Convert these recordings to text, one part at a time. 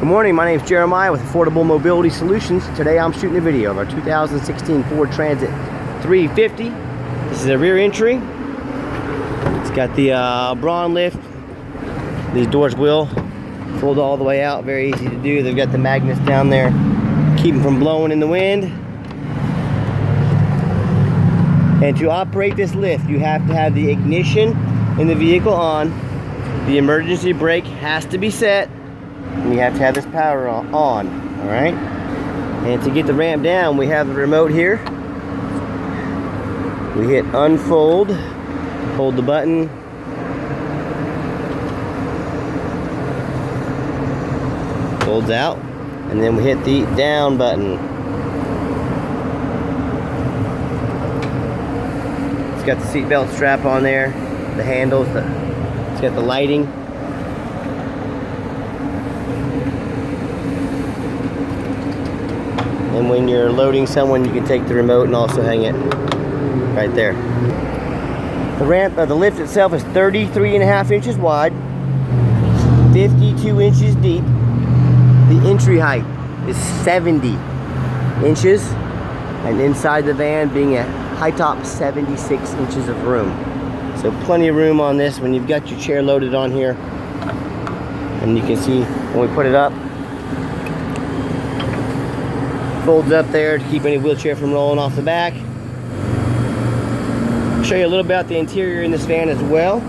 Good morning, my name is Jeremiah with Affordable Mobility Solutions. Today I'm shooting a video of our 2016 Ford Transit 350. This is a rear entry. It's got the Braun lift. These doors will fold all the way out, very easy to do. They've got the magnets down there, keep them from blowing in the wind. And to operate this lift, you have to have the ignition in the vehicle on. The emergency brake has to be set. And you have to have this power on, all right? And to get the ramp down, we have the remote here. We hit unfold, hold the button. Folds out, and then we hit the down button. It's got the seatbelt strap on there, the handles, it's got the lighting. And when you're loading someone, you can take the remote and also hang it right there. The ramp, the lift itself is 33.5 inches wide, 52 inches deep. The entry height is 70 inches, and inside the van being a high top 76 inches of room. So plenty of room on this when you've got your chair loaded on here. And you can see when we put it up, folds up there to keep any wheelchair from rolling off the back. I'll show you a little about the interior in this van as well.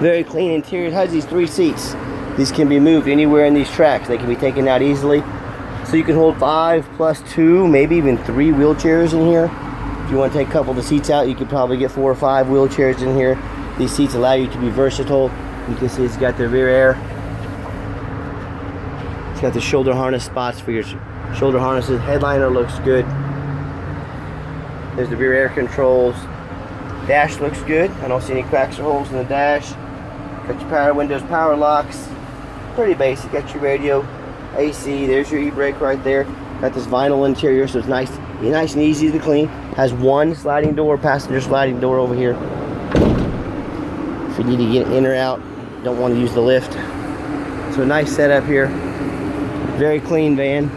Very clean interior. It has these 3 seats. These can be moved anywhere in these tracks. They can be taken out easily. So you can hold 5 plus 2, maybe even 3 wheelchairs in here. If you want to take a couple of the seats out, you could probably get 4 or 5 wheelchairs in here. These seats allow you to be versatile. You can see it's got the rear air. It's got the shoulder harness spots for your shoulder harnesses. Headliner looks good. There's the rear air controls. Dash looks good. I don't see any cracks or holes in the dash. Got your power windows, power locks. Pretty basic. Got your radio, AC. There's your e-brake right there. Got this vinyl interior, so it's nice and easy to clean. Has one sliding door, passenger sliding door over here. If you need to get in or out, don't want to use the lift. So nice setup here. Very clean van.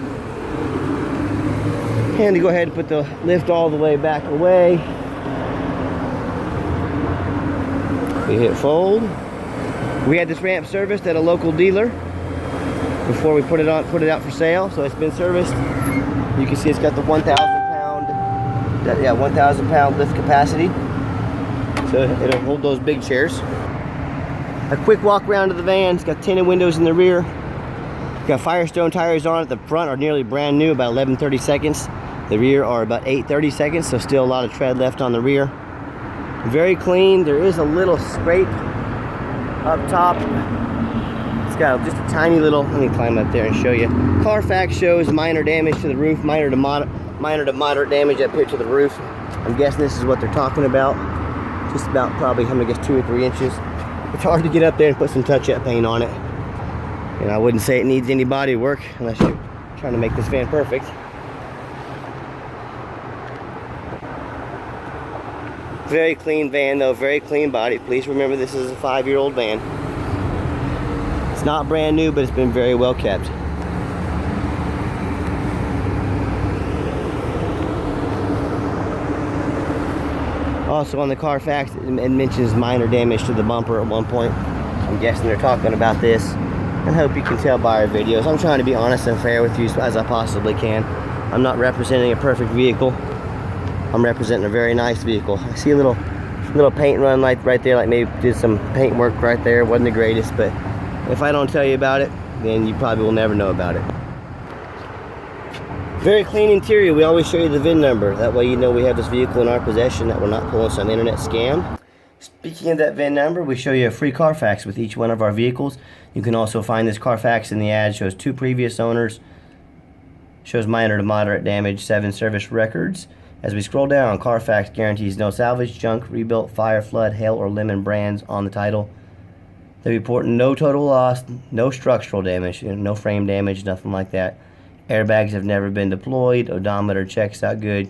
And to go ahead and put the lift all the way back away. We hit fold. We had this ramp serviced at a local dealer before we put it out for sale. So it's been serviced. You can see it's got the 1,000 pound lift capacity. So it'll hold those big chairs. A quick walk around to the van. It's got tinted windows in the rear. Got Firestone tires on it. The front are nearly brand new, about 11/30 seconds. The rear are about 8/30 seconds, so still a lot of tread left on the rear. Very clean. There is a little scrape up top. It's got just a tiny little, let me climb up there and show you. Carfax shows minor damage to the roof, minor to moderate damage up here to the roof. I'm guessing this is what they're talking about. Just about probably, I'm gonna guess 2 or 3 inches. It's hard to get up there and put some touch-up paint on it. And I wouldn't say it needs any body work unless you're trying to make this van perfect. Very clean van though, very clean body. Please remember this is a 5-year-old van. It's not brand new, but it's been very well kept. Also on the Carfax, it mentions minor damage to the bumper at one point. I'm guessing they're talking about this. And I hope you can tell by our videos. I'm trying to be honest and fair with you as I possibly can. I'm not representing a perfect vehicle. I'm representing a very nice vehicle. I see a little paint run right there, like maybe did some paint work right there. Wasn't the greatest, but if I don't tell you about it, then you probably will never know about it. Very clean interior. We always show you the VIN number. That way you know we have this vehicle in our possession, that we're not pulling some internet scam. Speaking of that VIN number, we show you a free Carfax with each one of our vehicles. You can also find this Carfax in the ad. Shows 2 previous owners. Shows minor to moderate damage, 7 service records. As we scroll down, Carfax guarantees no salvage, junk, rebuilt, fire, flood, hail, or lemon brands on the title. They report no total loss, no structural damage, no frame damage, nothing like that. Airbags have never been deployed. Odometer checks out good.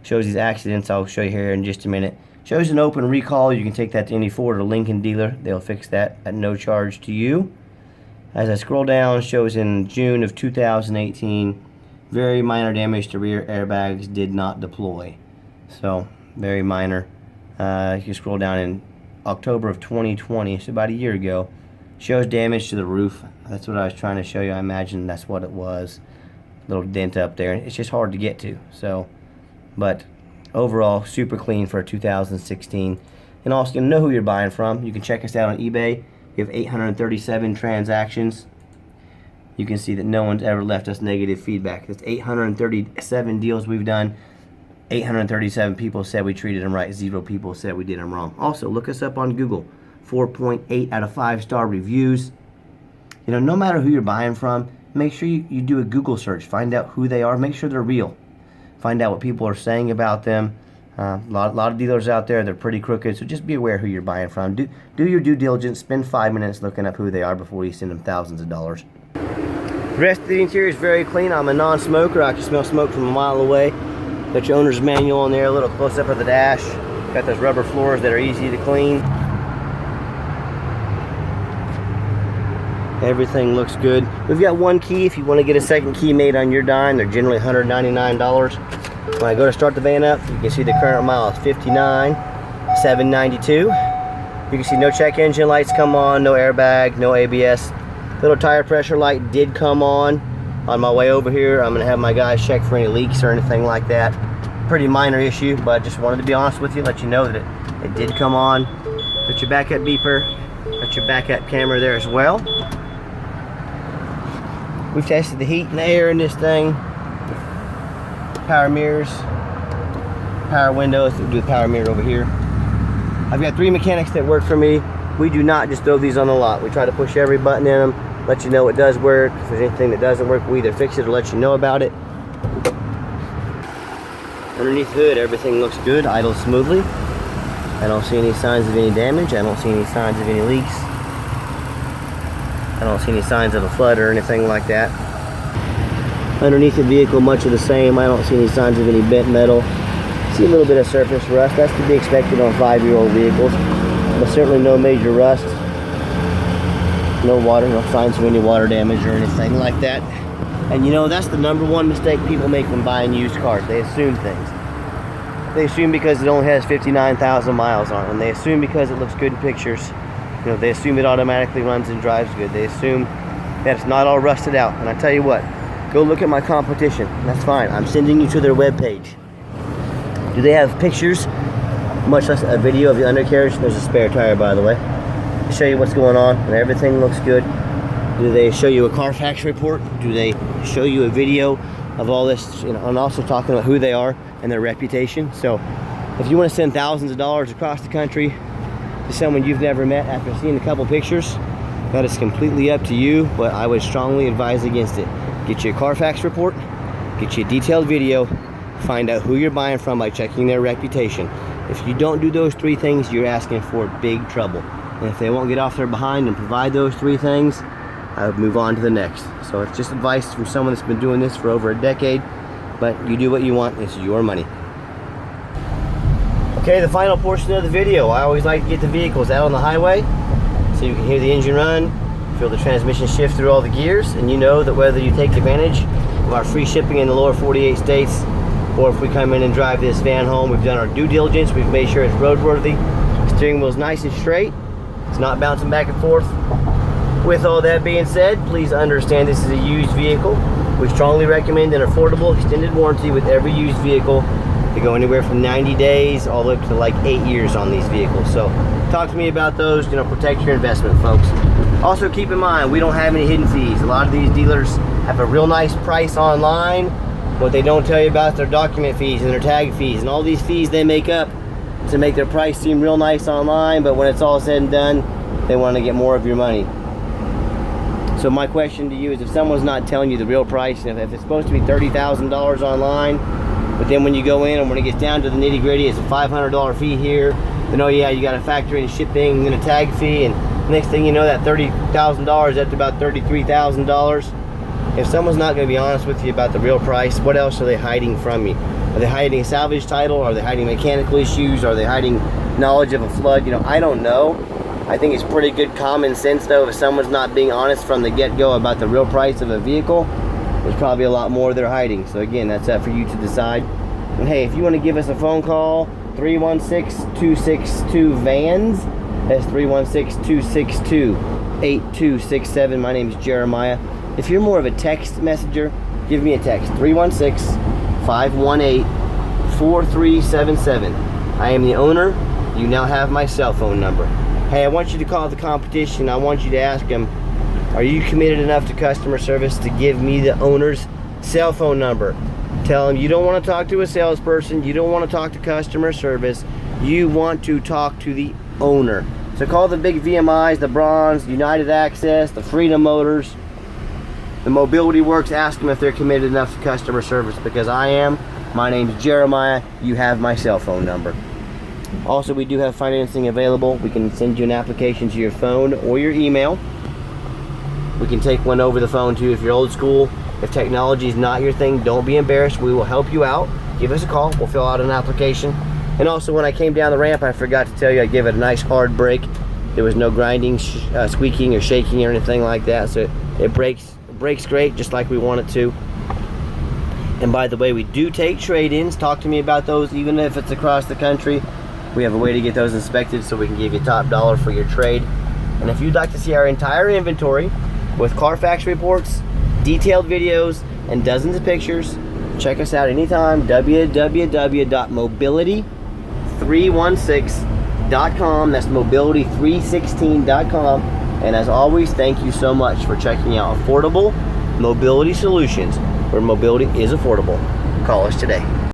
Shows these accidents I'll show you here in just a minute. Shows an open recall. You can take that to any Ford or Lincoln dealer. They'll fix that at no charge to you. As I scroll down, shows in June of 2018, very minor damage to rear airbags, did not deploy. So, very minor. You can scroll down in October of 2020, so about a year ago, shows damage to the roof. That's what I was trying to show you. I imagine that's what it was. Little dent up there. It's just hard to get to. So, but overall, super clean for a 2016. And also, you know who you're buying from. You can check us out on eBay. We have 837 transactions. You can see that no one's ever left us negative feedback. That's 837 deals we've done. 837 people said we treated them right. 0 people said we did them wrong. Also, look us up on Google. 4.8 out of 5-star reviews. You know, no matter who you're buying from, make sure you do a Google search. Find out who they are. Make sure they're real. Find out what people are saying about them. A lot of dealers out there, they're pretty crooked, so just be aware who you're buying from. Do your due diligence. Spend 5 minutes looking up who they are before you send them thousands of dollars. The rest of the interior is very clean. I'm a non-smoker. I can smell smoke from a mile away. Got your owner's manual in there, a little close-up of the dash. Got those rubber floors that are easy to clean. Everything looks good. We've got one key if you want to get a second key made on your dime. They're generally $199. When I go to start the van up, you can see the current mile is 59,792. You can see no check engine lights come on, no airbag, no ABS. Little tire pressure light did come on my way over here. I'm going to have my guys check for any leaks or anything like that. Pretty minor issue, but just wanted to be honest with you, let you know that it did come on. Got your backup beeper, got your backup camera there as well. We've tested the heat and the air in this thing. Power mirrors, power windows. We'll do the power mirror over here. I've got 3 mechanics that work for me. We do not just throw these on the lot. We try to push every button in them, let you know it does work. If there's anything that doesn't work, we either fix it or let you know about it. Underneath the hood, everything looks good, idles smoothly. I don't see any signs of any damage. I don't see any signs of any leaks. I don't see any signs of a flood or anything like that. Underneath the vehicle, much of the same. I don't see any signs of any bent metal. See a little bit of surface rust. That's to be expected on 5-year-old vehicles, but certainly no major rust. No water, no signs of any water damage or anything like that. And you know, that's the #1 mistake people make when buying used cars. They assume things. They assume because it only has 59,000 miles on it, and they assume because it looks good in pictures. You know, they assume it automatically runs and drives good. They assume that it's not all rusted out. And I tell you what, go look at my competition. That's fine. I'm sending you to their webpage. Do they have pictures, much less a video of the undercarriage? There's a spare tire, by the way, to show you what's going on, and everything looks good. Do they show you a Carfax report? Do they show you a video of all this? You know, and also talking about who they are and their reputation. So if you want to send thousands of dollars across the country to someone you've never met after seeing a couple pictures, that is completely up to you, but I would strongly advise against it. Get you a Carfax report, get you a detailed video, find out who you're buying from by checking their reputation. If you don't do those 3 things, you're asking for big trouble. And if they won't get off their behind and provide those 3 things, I would move on to the next. So it's just advice from someone that's been doing this for over a decade, but you do what you want, it's your money. Okay, the final portion of the video. I always like to get the vehicles out on the highway so you can hear the engine run, feel the transmission shift through all the gears, and you know that whether you take advantage of our free shipping in the lower 48 states, or if we come in and drive this van home, we've done our due diligence, we've made sure it's roadworthy, the steering wheel's nice and straight, it's not bouncing back and forth. With all that being said, please understand this is a used vehicle. We strongly recommend an affordable extended warranty with every used vehicle. They go anywhere from 90 days all the way up to like 8 years on these vehicles. So talk to me about those, you know, protect your investment, folks. Also keep in mind, we don't have any hidden fees. A lot of these dealers have a real nice price online. What they don't tell you about is their document fees and their tag fees and all these fees they make up to make their price seem real nice online, but when it's all said and done, they want to get more of your money. So my question to you is, if someone's not telling you the real price, and if it's supposed to be $30,000 online, but then when you go in and when it gets down to the nitty-gritty, it's a $500 fee here, then oh yeah, you got to factor in shipping and then a tag fee, and next thing you know, that $30,000 that's about $33,000. If someone's not going to be honest with you about the real price, what else are they hiding from you? Are they hiding a salvage title? Are they hiding mechanical issues? Are they hiding knowledge of a flood? You know, I don't know. I think it's pretty good common sense though. If someone's not being honest from the get-go about the real price of a vehicle, there's probably a lot more they're hiding. So again, that's up for you to decide. And hey, if you want to give us a phone call, 316-262-VANS. That's 316-262-8267. My name is Jeremiah. If you're more of a text messenger, give me a text, 316-518-4377. I am the owner. You now have my cell phone number. Hey, I want you to call the competition. I want you to ask them, are you committed enough to customer service to give me the owner's cell phone number? Tell them you don't want to talk to a salesperson. You don't want to talk to customer service. You want to talk to the owner. So call the big VMIs, the Bronze, United Access, the Freedom Motors, the Mobility Works. Ask them if they're committed enough to customer service, because I am. My name's Jeremiah. You have my cell phone number. Also, we do have financing available. We can send you an application to your phone or your email. We can take one over the phone too if you're old school. If technology is not your thing, don't be embarrassed. We will help you out. Give us a call. We'll fill out an application. And also, when I came down the ramp, I forgot to tell you, I give it a nice hard brake. There was no grinding, squeaking, or shaking or anything like that. So it brakes great, just like we want it to. And by the way, we do take trade-ins. Talk to me about those, even if it's across the country. We have a way to get those inspected so we can give you top dollar for your trade. And if you'd like to see our entire inventory with Carfax reports, detailed videos, and dozens of pictures, check us out anytime. www.mobility316.com. That's mobility316.com. And as always, thank you so much for checking out affordable mobility solutions, where mobility is affordable. Call us today.